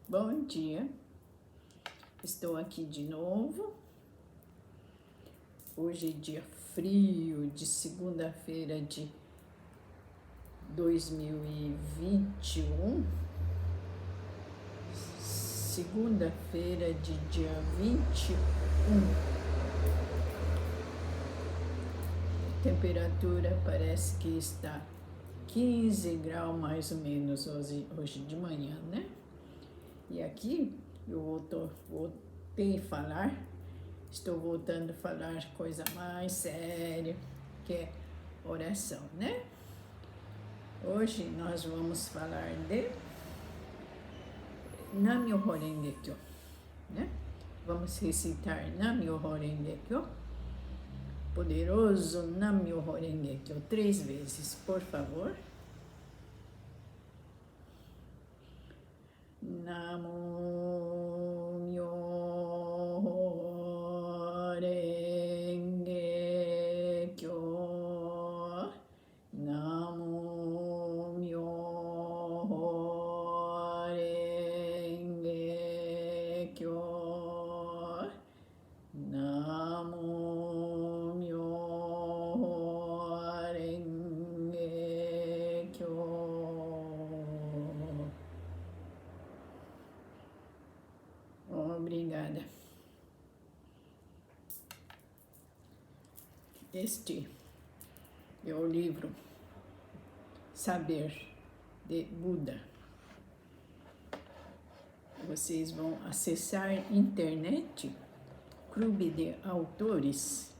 Bom dia, estou aqui de novo. Hoje é dia frio de segunda-feira de 2021, segunda-feira de dia 21. A temperatura parece que está 15 graus mais ou menos hoje de manhã, né? E aqui eu voltei a falar, estou voltando a falar coisa mais séria, que é oração, né? Hoje nós vamos falar de Nam-myoho Renge Kyo, né? Vamos recitar Nam-myoho Renge Kyo, poderoso Nam-myoho Renge Kyo, 3 vezes, por favor. Nam-myoho Renge Kyo, Nam-myoho Renge Kyo, Nam-myoho Renge Kyo. Obrigada. Este é o livro Saber de Buda. Vocês vão acessar internet, clube de autores,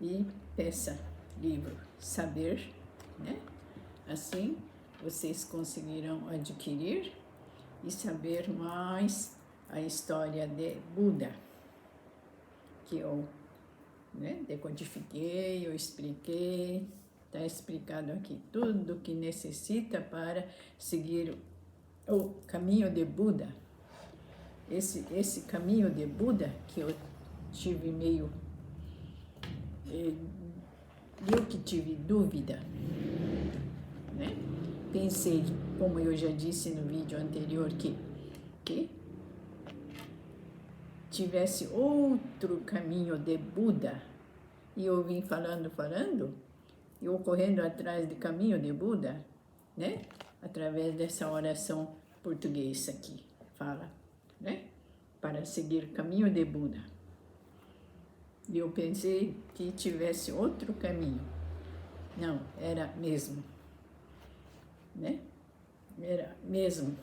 e peça livro Saber, né? Assim vocês conseguirão adquirir e saber mais a história de Buda, que eu decodifiquei, eu expliquei, está explicado aqui tudo o que necessita para seguir o caminho de Buda. Esse caminho de Buda, que eu tive eu que tive dúvida, né? Pensei, como eu já disse no vídeo anterior, que tivesse outro caminho de Buda, e eu vim falando, eu correndo atrás do caminho de Buda, né? Através dessa oração portuguesa aqui, fala, né? Para seguir o caminho de Buda. E eu pensei que tivesse outro caminho. Não, era mesmo, né? Era mesmo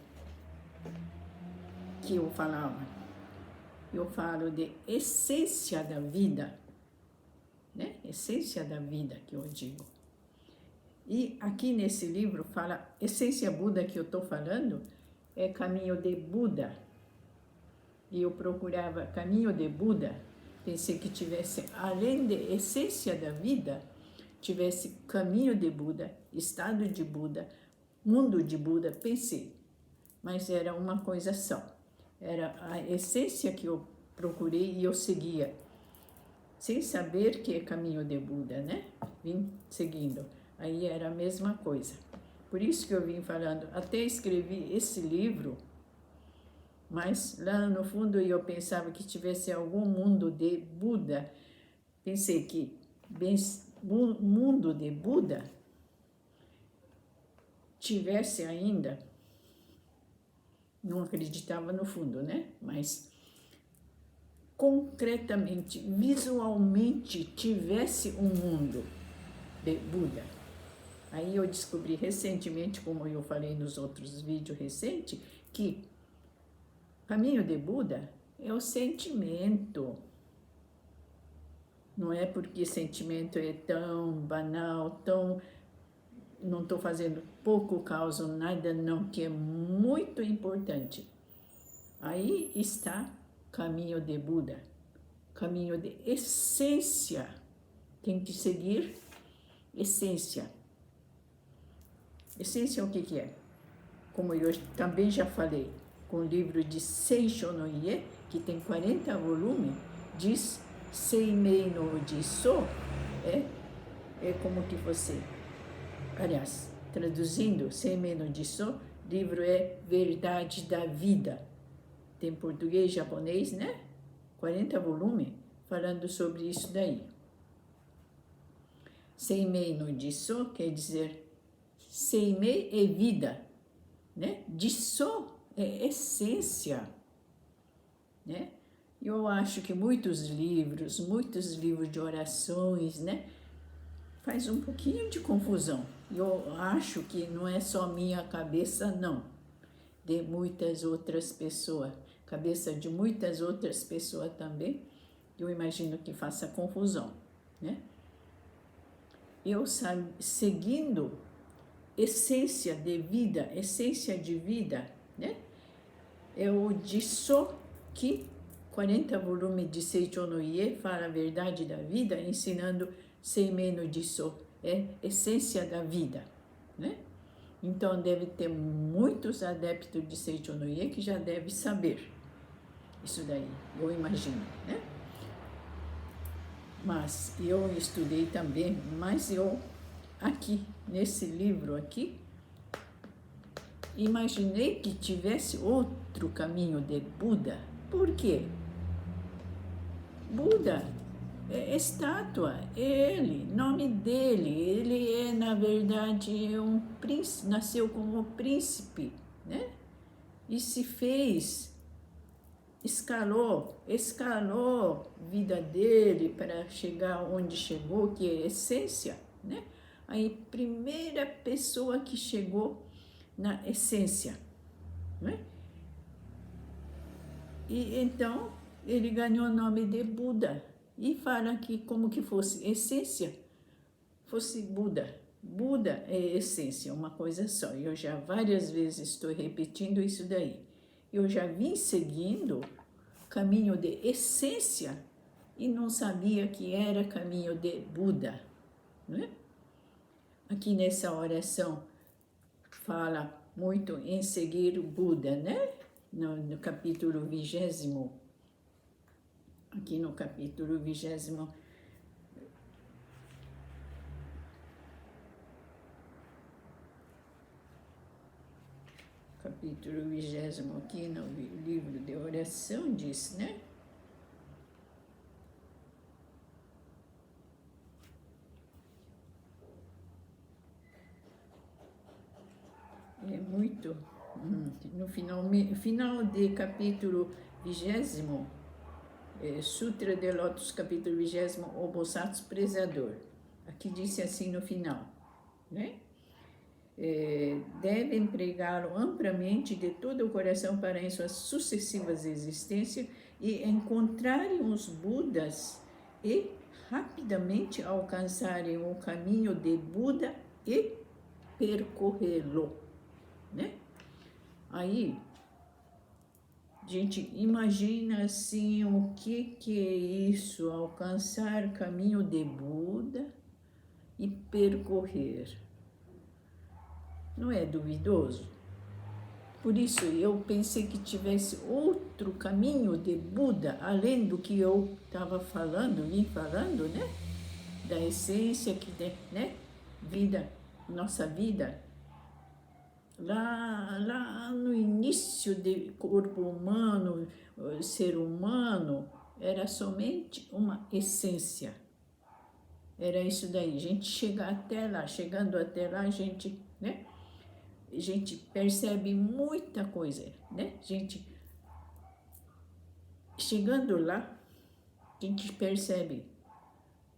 que eu falava. Eu falo de essência da vida, né? Essência da vida que eu digo. E aqui nesse livro fala, essência Buda que eu estou falando, é caminho de Buda. E eu procurava caminho de Buda, pensei que tivesse, além de essência da vida, tivesse caminho de Buda, estado de Buda, mundo de Buda, pensei. Mas era uma coisa só. Era a essência que eu procurei e eu seguia, sem saber que é caminho de Buda, né? Vim seguindo. Aí era a mesma coisa. Por isso que eu vim falando, até escrevi esse livro, mas lá no fundo eu pensava que tivesse algum mundo de Buda. Pensei que mundo de Buda tivesse ainda. Não acreditava no fundo, né? Mas concretamente, visualmente, tivesse um mundo de Buda. Aí eu descobri recentemente, como eu falei nos outros vídeos recentes, que o caminho de Buda é o sentimento. Não é porque sentimento é tão banal, tão... Não estou fazendo pouco caso, nada não, que é muito importante. Aí está caminho de Buda, caminho de essência. Tem que seguir essência. Essência o que é? Como eu também já falei, com o livro de Seisho no Ie, que tem 40 volumes, diz Seimei no Jiso, é como que você... Aliás, traduzindo, Seimei no Jiso, livro é Verdade da Vida. tem português, japonês, né? 40 volumes falando sobre isso daí. Seimei no Jisso quer dizer Seimei é vida, né? Jisso é essência, né? Eu acho que muitos livros de orações, né? Faz um pouquinho de confusão. Eu acho que não é só minha cabeça, não. De muitas outras pessoas. Cabeça de muitas outras pessoas também. Eu imagino que faça confusão, né? Eu seguindo essência de vida, né? É o Jisso que 40 volumes de Seicho no Ie fala a verdade da vida, ensinando Seimei no Jisso, é essência da vida, né? Então deve ter muitos adeptos de Seicho no Ie que já devem saber isso daí, eu imagino, né? Mas eu estudei também, mas eu aqui, nesse livro aqui, imaginei que tivesse outro caminho de Buda. Por quê? Buda é estátua, é ele, nome dele. Ele é, na verdade, um príncipe, nasceu como príncipe, né? E se fez, escalou vida dele para chegar onde chegou, que é a essência, né? Aí, primeira pessoa que chegou na essência, né? E então ele ganhou o nome de Buda e fala que como que fosse essência, fosse Buda. Buda é essência, uma coisa só. Eu já várias vezes estou repetindo isso daí. Eu já vim seguindo caminho de essência e não sabia que era caminho de Buda, né? Aqui nessa oração fala muito em seguir o Buda, né? No capítulo 20º, aqui no capítulo 20º, aqui no livro de oração diz, né? É muito, no final de capítulo 20º, Sutra de Lótus, capítulo 20º, o Bosatsu Prezador. Aqui disse assim no final, né? Deve empregá-lo amplamente de todo o coração para em suas sucessivas existências e encontrarem os Budas e rapidamente alcançarem o caminho de Buda e percorrê-lo, né? Aí, gente, imagina assim o que é isso, alcançar caminho de Buda e percorrer. Não é duvidoso? Por isso eu pensei que tivesse outro caminho de Buda, além do que eu estava vim falando, né? Da essência que tem, né? Vida, nossa vida. Lá no início do corpo humano, ser humano, era somente uma essência. Era isso daí. A gente chega até lá, chegando até lá, a gente, né? A gente percebe muita coisa, né? Gente, chegando lá, a gente percebe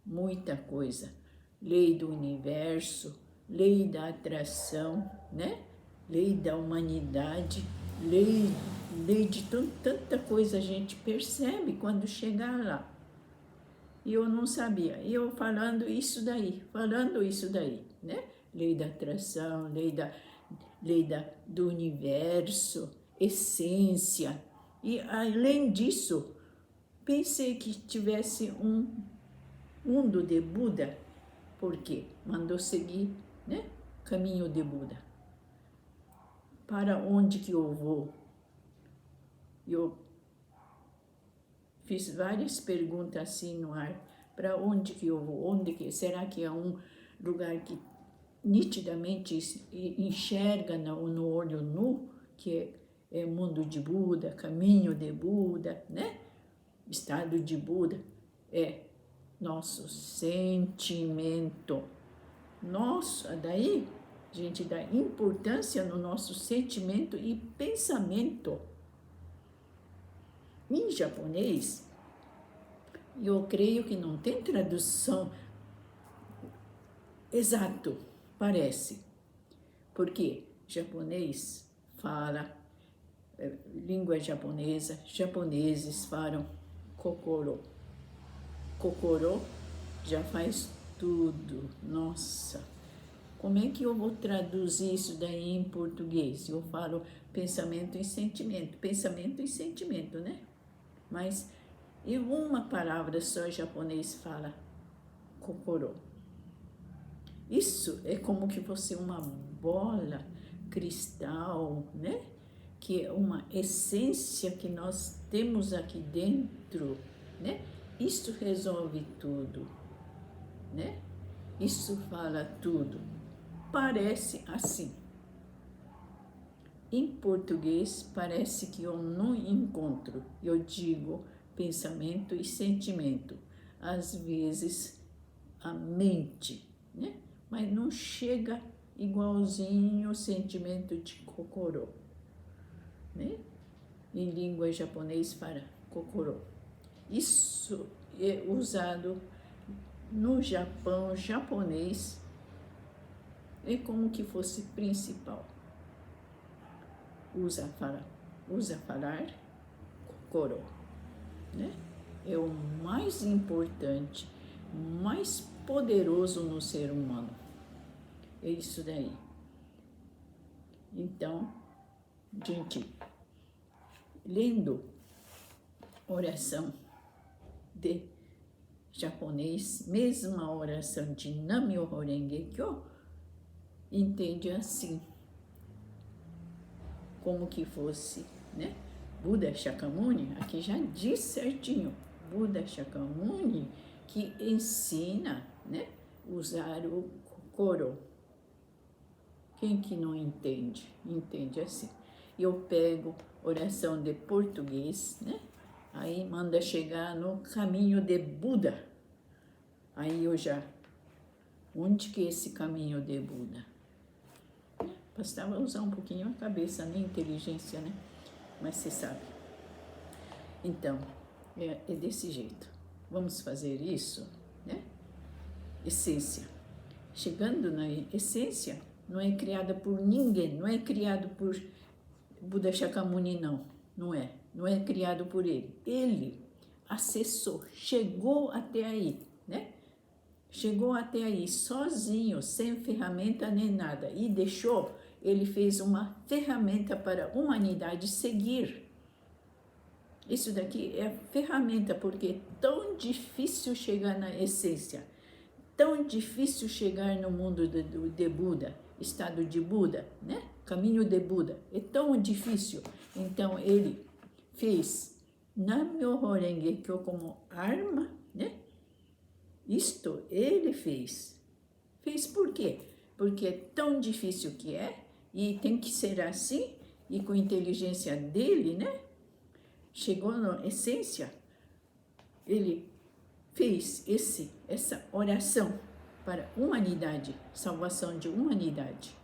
muita coisa. Lei do universo, lei da atração, né? Lei da humanidade, lei de tanta coisa a gente percebe quando chegar lá. E eu não sabia. E eu falando isso daí, né? Lei da atração, do universo, essência. E além disso, pensei que tivesse um mundo de Buda, porque mandou seguir, né? Caminho de Buda. Para onde que eu vou? Eu fiz várias perguntas assim no ar. Para onde que eu vou? Será que é um lugar que nitidamente enxerga no olho nu, que é mundo de Buda, caminho de Buda, né? Estado de Buda é nosso sentimento. Nossa, daí a gente dá importância no nosso sentimento e pensamento. Em japonês, eu creio que não tem tradução exato, parece. Porque japonês fala, língua japonesa, japoneses falam kokoro. Kokoro já faz tudo. Nossa, como é que eu vou traduzir isso daí em português? Eu falo pensamento e sentimento, né? Mas em uma palavra só japonês fala kokoro. Isso é como que fosse uma bola cristal, né? Que é uma essência que nós temos aqui dentro, né? Isso resolve tudo, né? Isso fala tudo. Parece assim. Em português, parece que eu não encontro. Eu digo pensamento e sentimento. Às vezes, a mente, né? Mas não chega igualzinho o sentimento de kokoro, né? Em língua japonês, para kokoro. Isso é usado no Japão japonês, é como que fosse principal. Usa falar kokoro, né? É o mais importante, mais poderoso no ser humano. É isso daí. Então, gente, lendo oração de japonês, mesma oração de Nam-myoho Renge Kyo, entende assim, como que fosse, né? Buda Shakyamuni, aqui já diz certinho, Buda Shakyamuni, que ensina, né, usar o kokoro. Quem que não entende? Entende assim. Eu pego oração de português, né? Aí manda chegar no caminho de Buda. Aí eu já, onde que é esse caminho de Buda? Bastava usar um pouquinho a cabeça, nem inteligência, né? Mas você sabe. Então, é desse jeito. Vamos fazer isso, né? Essência. Chegando na essência, não é criada por ninguém, não é criado por Buda Shakyamuni, não é. Não é criado por ele. Ele acessou, chegou até aí, né? Chegou até aí sozinho, sem ferramenta nem nada, e deixou, ele fez uma ferramenta para a humanidade seguir. Isso daqui é ferramenta, porque é tão difícil chegar na essência, tão difícil chegar no mundo de Buda, estado de Buda, né? Caminho de Buda, é tão difícil. Então ele fez Nam-myoho Renge Kyo como arma, né? Isto ele fez. Fez por quê? Porque é tão difícil que é, e tem que ser assim, e com a inteligência dele, né? Chegou na essência, ele fez essa oração para humanidade, salvação de humanidade.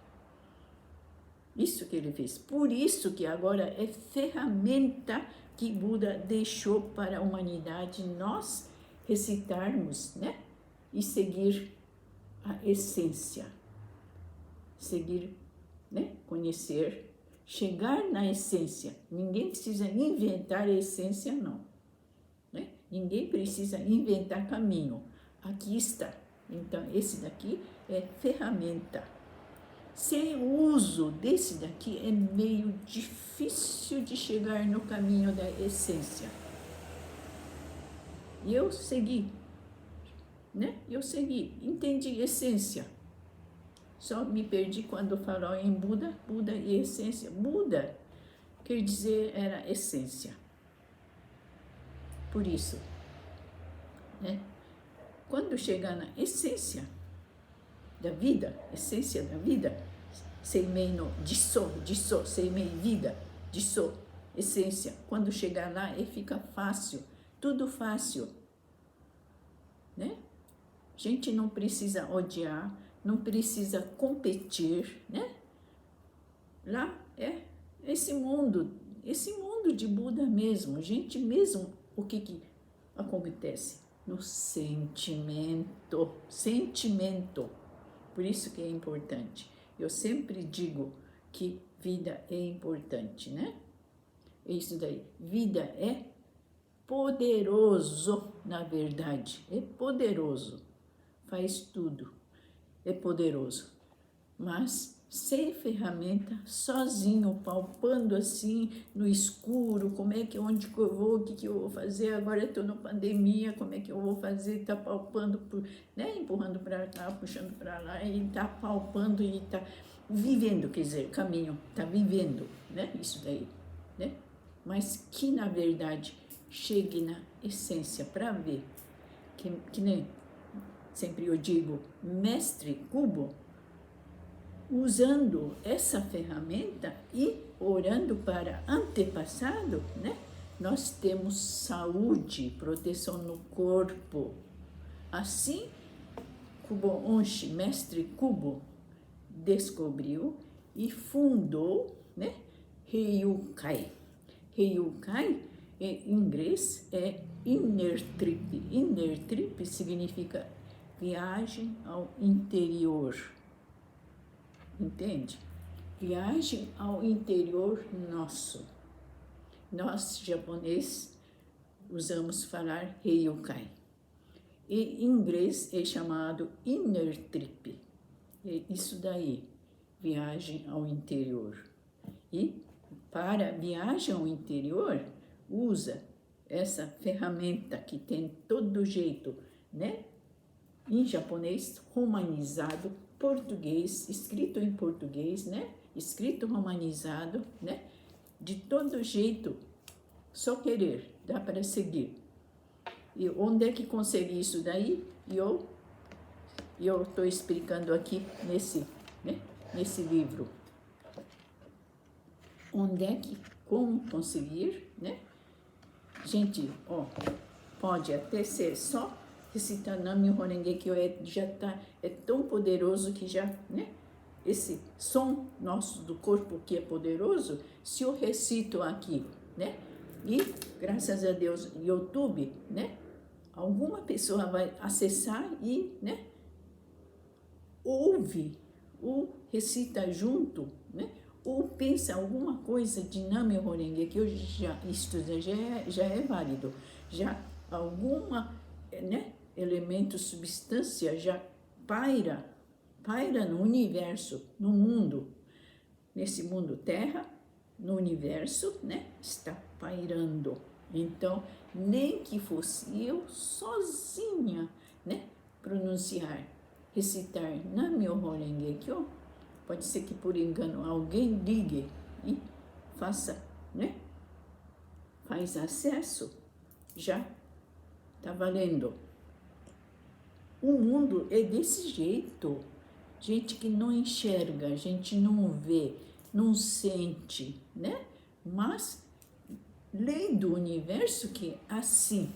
Isso que ele fez. Por isso que agora é ferramenta que Buda deixou para a humanidade nós recitarmos, né? E seguir a essência. Seguir, né? Conhecer, chegar na essência. Ninguém precisa inventar a essência, não. Né? Ninguém precisa inventar caminho. Aqui está. Então, esse daqui é ferramenta. Sem o uso desse daqui é meio difícil de chegar no caminho da essência. E eu segui, né? Eu segui, entendi essência. Só me perdi quando falou em Buda, Buda e essência. Buda quer dizer era essência. Por isso, né? Quando chegar na essência da vida, essência da vida, seimei no Jisso, seimei vida, de sua essência. Quando chegar lá, fica fácil, tudo fácil, né? A gente não precisa odiar, não precisa competir, né? Lá é esse mundo de Buda mesmo. Gente mesmo, o que acontece? No sentimento, sentimento. Por isso que é importante. Eu sempre digo que vida é importante, né? É isso daí. Vida é poderoso, na verdade. É poderoso. Faz tudo. É poderoso. Mas sem ferramenta, sozinho, palpando assim no escuro, como é que, onde que eu vou, o que que eu vou fazer, agora eu estou na pandemia, como é que eu vou fazer, está palpando, né, empurrando para cá, puxando para lá, e está palpando e está vivendo, quer dizer, caminho, está vivendo, né, isso daí, né, mas que na verdade chegue na essência para ver, que nem sempre eu digo, mestre cubo, usando essa ferramenta e orando para antepassado, né? Nós temos saúde, proteção no corpo. Assim, Kubo Onshi, mestre Kubo, descobriu e fundou, né? Heiukai. Heiukai, em inglês, é inner trip. Inner trip significa viagem ao interior. Entende? Viagem ao interior nosso. Nós, japoneses, usamos falar Heiukai. E em inglês é chamado inner trip. É isso daí, viagem ao interior. E para viagem ao interior, usa essa ferramenta que tem todo jeito, né? Em japonês, romanizado, português, escrito em português, né? Escrito romanizado, né? De todo jeito, só querer, dá para seguir. E onde é que consegui isso daí? Eu estou explicando aqui nesse livro. Onde é que, como conseguir, né? Gente, ó, pode até ser só recitar Nam-myoho Renge Kyo, é tão poderoso que já, né? Esse som nosso do corpo que é poderoso, se eu recito aqui, né? E, graças a Deus, YouTube, né? Alguma pessoa vai acessar e, né? Ouve, ou recita junto, né? Ou pensa alguma coisa de Nam-myoho Renge Kyo, isto já é válido. Já alguma, né? Elemento, substância já paira no universo, no mundo, nesse mundo Terra, no universo, né, está pairando. Então, nem que fosse eu sozinha, né, pronunciar, recitar Nam-myoho Renge Kyo, pode ser que por engano alguém ligue e faça, né, faz acesso, já está valendo. O mundo é desse jeito. Gente que não enxerga, gente não vê, não sente, né? Mas lei do universo que é assim.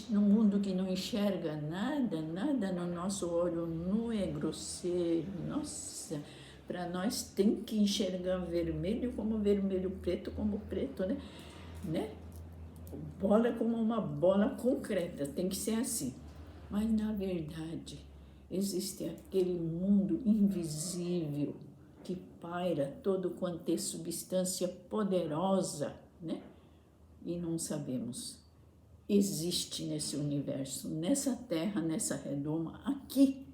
No mundo que não enxerga nada no nosso olho nu é grosseiro. Nossa, para nós tem que enxergar vermelho como vermelho, preto como preto, né? Bola como uma bola concreta, tem que ser assim. Mas, na verdade, existe aquele mundo invisível que paira todo quanto é substância poderosa, né? E não sabemos. Existe nesse universo, nessa terra, nessa redoma, aqui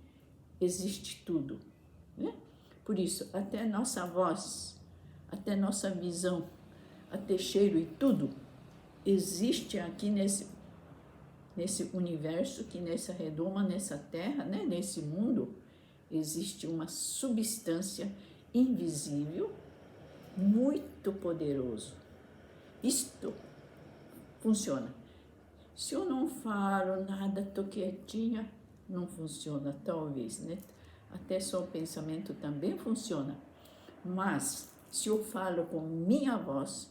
existe tudo, né? Por isso, até nossa voz, até nossa visão, até cheiro e tudo, existe aqui nesse universo, que nessa redoma, nessa terra, né, nesse mundo, existe uma substância invisível, muito poderoso. Isto funciona. Se eu não falo nada, tô quietinha, não funciona, talvez, né? Até só o pensamento também funciona. Mas se eu falo com minha voz,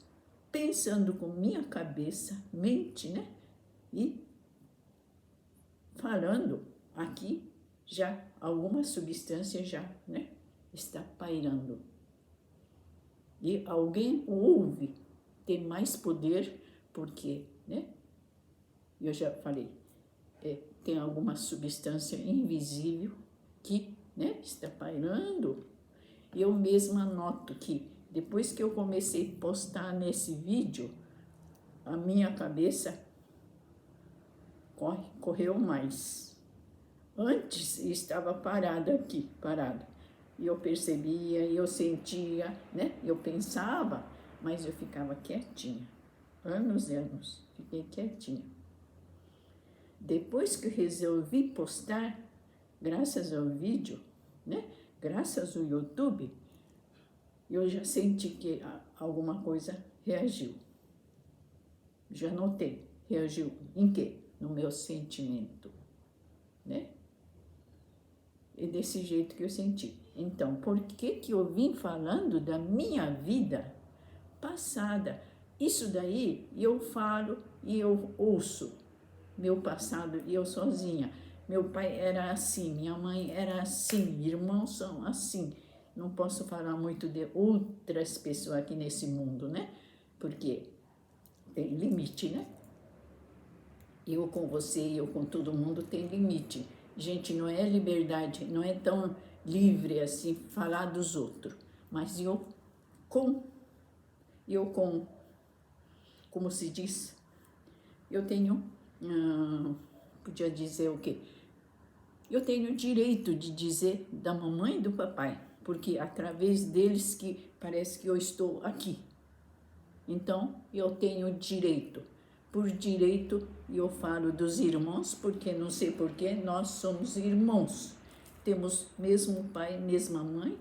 pensando com minha cabeça, mente, né? E falando aqui, já alguma substância já, né? Está pairando. E alguém ouve, tem mais poder, porque, né? Eu já falei, tem alguma substância invisível que, né, está pairando. E eu mesma noto que depois que eu comecei a postar nesse vídeo, a minha cabeça correu mais. Antes estava parada aqui, parada. E eu percebia, eu sentia, né? Eu pensava, mas eu ficava quietinha. Anos e anos, fiquei quietinha. Depois que eu resolvi postar, graças ao vídeo, né? Graças ao YouTube, eu já senti que alguma coisa reagiu. Já notei. Reagiu em quê? No meu sentimento, né? É desse jeito que eu senti. Então, por que que eu vim falando da minha vida passada? Isso daí eu falo e eu ouço meu passado e eu sozinha. Meu pai era assim, minha mãe era assim, irmãos são assim. Não posso falar muito de outras pessoas aqui nesse mundo, né? Porque tem limite, né? Eu com você, eu com todo mundo tem limite. Gente, não é liberdade, não é tão livre assim falar dos outros. Mas com, como se diz, eu tenho, podia dizer o quê? Eu tenho o direito de dizer da mamãe e do papai, porque através deles que parece que eu estou aqui. Então, eu tenho direito. Por direito, eu falo dos irmãos, porque não sei porquê, nós somos irmãos. Temos mesmo pai, mesma mãe,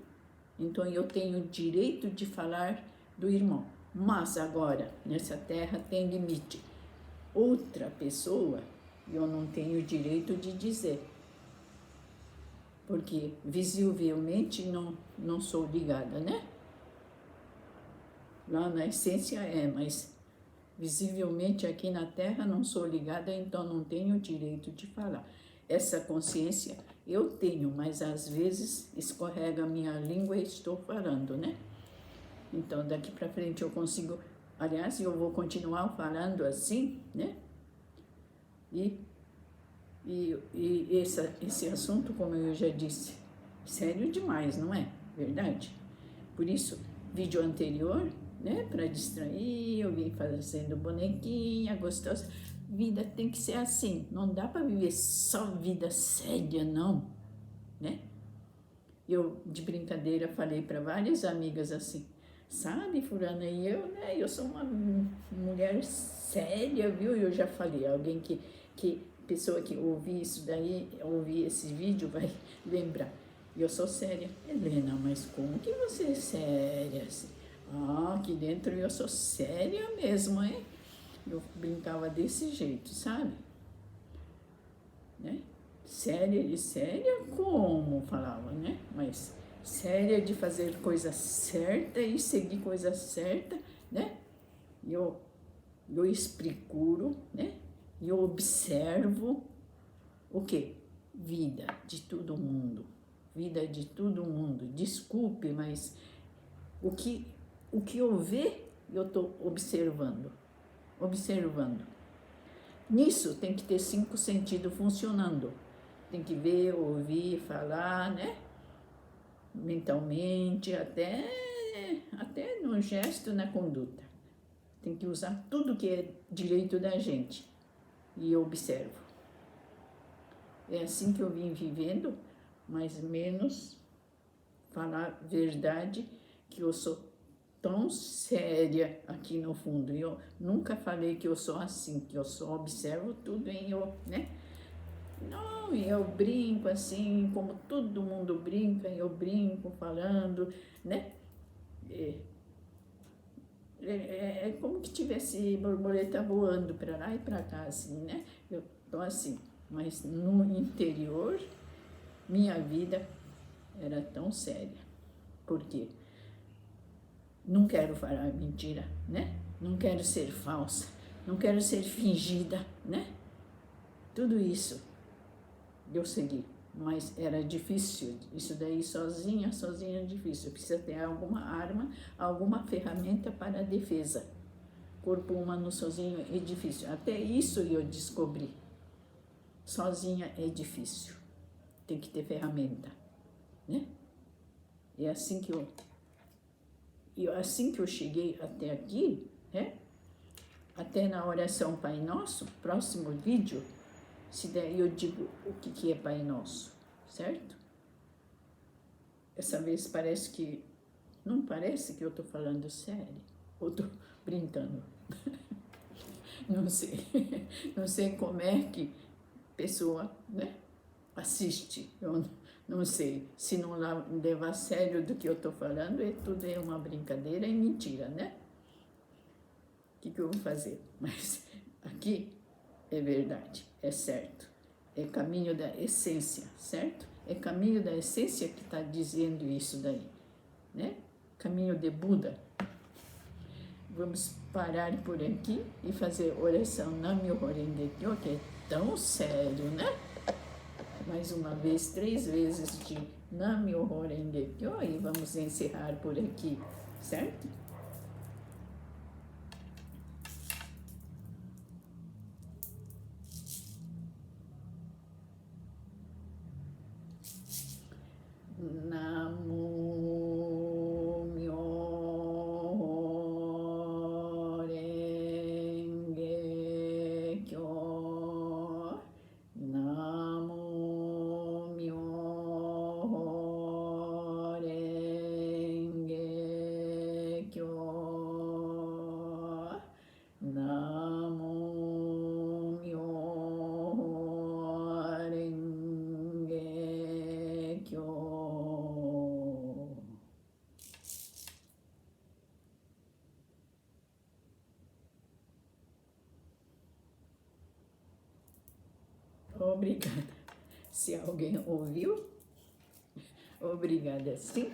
então eu tenho direito de falar do irmão. Mas agora, nessa terra tem limite. Outra pessoa, eu não tenho direito de dizer, porque visivelmente não sou ligada, né? Lá na essência mas visivelmente aqui na Terra não sou ligada, então não tenho direito de falar. Essa consciência eu tenho, mas às vezes escorrega a minha língua e estou falando, né? Então daqui para frente eu consigo, aliás, eu vou continuar falando assim, né? E esse assunto, como eu já disse, sério demais, não é? Verdade? Por isso, vídeo anterior, né, para distrair, eu vim fazendo bonequinha gostosa. Vida tem que ser assim, não dá para viver só vida séria, não, né? Eu, de brincadeira, falei para várias amigas assim, sabe, fulana, e eu, né, eu sou uma mulher séria, viu? Eu já falei, alguém pessoa que ouvir isso daí, ouvir esse vídeo vai lembrar. Eu sou séria. Helena, mas como que você é séria assim? Aqui dentro eu sou séria mesmo, hein? Eu brincava desse jeito, sabe? Né? Séria como? Falava, né? Mas séria de fazer coisa certa e seguir coisa certa, né? Eu procuro, né? Eu observo o quê? Vida de todo mundo. Vida de todo mundo. Desculpe, mas o que eu ver, eu estou observando. Nisso tem que ter 5 sentidos funcionando. Tem que ver, ouvir, falar, né? Mentalmente, até no gesto, na conduta. Tem que usar tudo que é direito da gente. E eu observo. É assim que eu vim vivendo, mais ou menos, falar verdade, que eu sou tão séria aqui no fundo. Eu nunca falei que eu sou assim, que eu só observo tudo em eu, né? Não, eu brinco assim, como todo mundo brinca, eu brinco falando, né? É como que tivesse borboleta voando para lá e para cá, assim, né? Eu tô assim, mas no interior, minha vida era tão séria. Por quê? Não quero falar mentira, né? Não quero ser falsa, não quero ser fingida, né? Tudo isso eu segui, mas era difícil. Isso daí sozinha é difícil. Precisa ter alguma arma, alguma ferramenta para a defesa. Corpo humano sozinho é difícil. Até isso eu descobri. Sozinha é difícil. Tem que ter ferramenta, né? É assim que eu cheguei até aqui, né? Até na oração Pai Nosso, próximo vídeo, se der eu digo o que é Pai Nosso, certo? Essa vez parece que, não parece que eu estou falando sério, ou estou brincando. Não sei, não sei como é que pessoa, né, assiste. Eu não sei, se não levar a sério do que eu estou falando, tudo é uma brincadeira e mentira, né? O que eu vou fazer? Mas aqui é verdade, é certo. É caminho da essência, certo? É caminho da essência que está dizendo isso daí, né? Caminho de Buda. Vamos parar por aqui e fazer oração Nam-myoho Renge Kyo, que é tão sério, né? Mais uma vez, 3 vezes de Nam-myoho Renge Kyo e vamos encerrar por aqui, certo? Namo Myoho Renge Kyo. Namo Myoho Renge Kyo. Namo Myoho Renge Kyo. Obrigada. Se alguém ouviu, obrigada, sim.